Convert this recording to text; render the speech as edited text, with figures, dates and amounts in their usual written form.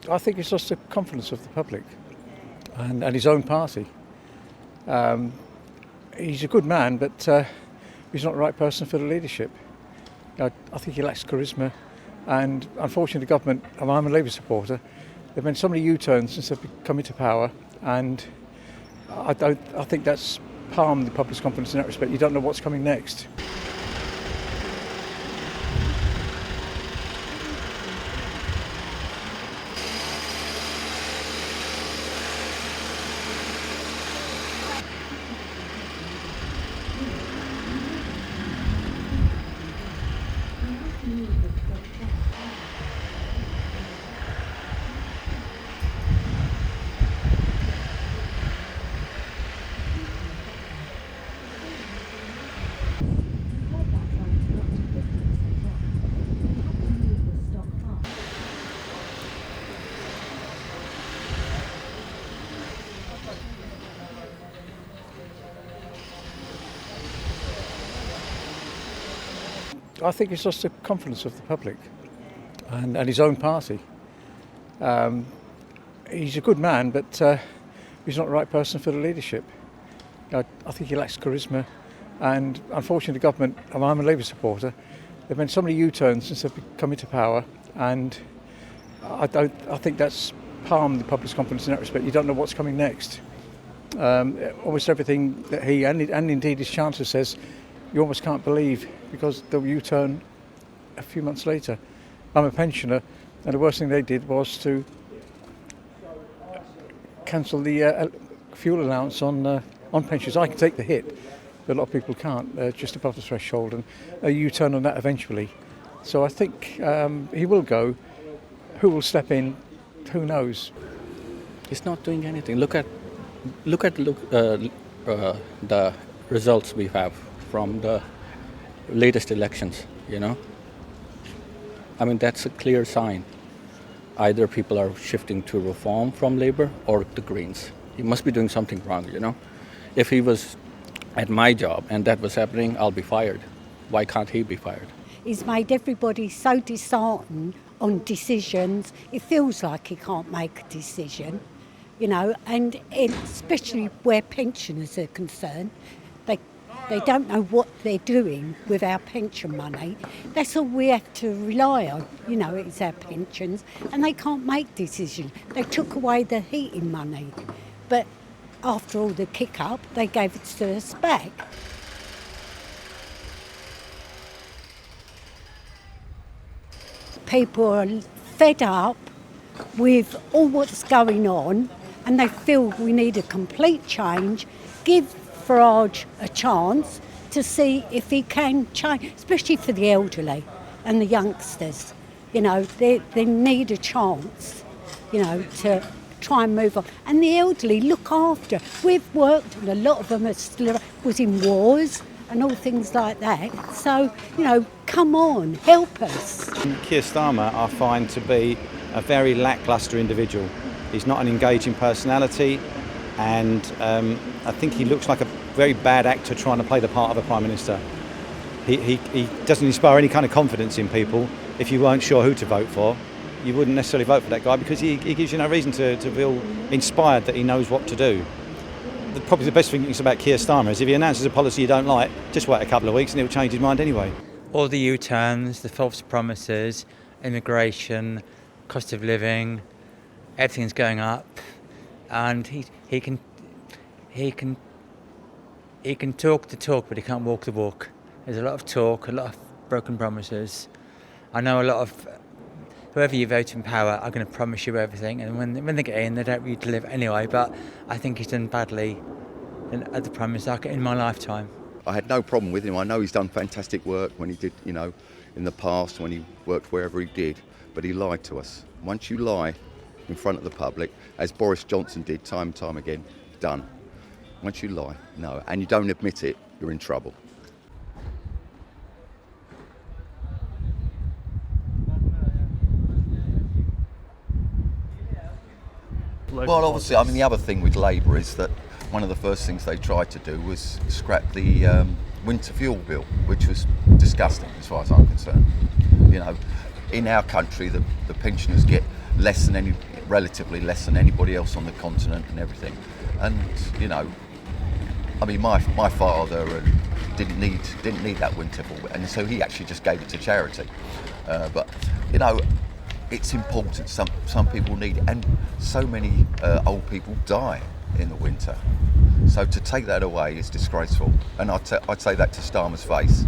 I think it's lost the confidence of the public and his own party. He's a good man, but he's not the right person for the leadership. I think he lacks charisma, and unfortunately the government, and I'm a Labour supporter, they've made so many U-turns since they've come into power, and I think that's harmed the public's confidence in that respect. You don't know what's coming next. I think it's lost the confidence of the public and his own party. He's a good man, but he's not the right person for the leadership. I think he lacks charisma, and unfortunately the government, and I'm a Labour supporter, they've made so many U-turns since they've come into power, and I think that's harmed the public's confidence in that respect. You don't know what's coming next. Almost everything that he and indeed his Chancellor says, you almost can't believe, because they'll U-turn a few months later. I'm a pensioner, and the worst thing they did was to cancel the fuel allowance on pensions. I can take the hit, but a lot of people can't, just above the threshold, and a U-turn on that eventually. So I think he will go. Who will step in? Who knows? He's not doing anything. Look at the results we have from the latest elections, you know. I mean, that's a clear sign. Either people are shifting to reform from Labour or the Greens. He must be doing something wrong, you know. If he was at my job and that was happening, I'll be fired. Why can't he be fired? He's made everybody so disheartened on decisions. It feels like he can't make a decision, you know, and especially where pensioners are concerned. They don't know what they're doing with our pension money. That's all we have to rely on, you know, it's our pensions, and they can't make decisions. They took away the heating money, but after all the kick-up, they gave it to us back. People are fed up with all what's going on, and they feel we need a complete change. Give Farage a chance to see if he can change, especially for the elderly and the youngsters. You know, they need a chance, you know, to try and move on. And the elderly look after. We've worked, and a lot of them are still was in wars and all things like that. So, you know, come on, help us. Keir Starmer I find to be a very lacklustre individual. He's not an engaging personality, and I think he looks like a very bad actor trying to play the part of a Prime Minister. He doesn't inspire any kind of confidence in people. If you weren't sure who to vote for, you wouldn't necessarily vote for that guy, because he gives you no reason to feel inspired that he knows what to do. Probably the best thing about Keir Starmer is if he announces a policy you don't like, just wait a couple of weeks and he'll change his mind anyway. All the U-turns, the false promises, immigration, cost of living, everything's going up, and he can talk the talk, but he can't walk the walk. There's a lot of talk, a lot of broken promises. I know a lot of whoever you vote in power are going to promise you everything, and when they get in, they don't really deliver anyway. But I think he's done badly at the Prime Minister in my lifetime. I had no problem with him. I know he's done fantastic work when he did, you know, in the past when he worked wherever he did, but he lied to us. Once you lie in front of the public, as Boris Johnson did time and time again, done. Once you lie, no, and you don't admit it, you're in trouble. Well, obviously, I mean, the other thing with Labour is that one of the first things they tried to do was scrap the winter fuel bill, which was disgusting as far as I'm concerned. You know, in our country, the pensioners get less than relatively less than anybody else on the continent and everything. And you know, I mean, my father didn't need that winter, and so he actually just gave it to charity. But you know, it's important. Some people need it, and so many old people die in the winter. So to take that away is disgraceful, and I'd say that to Starmer's face.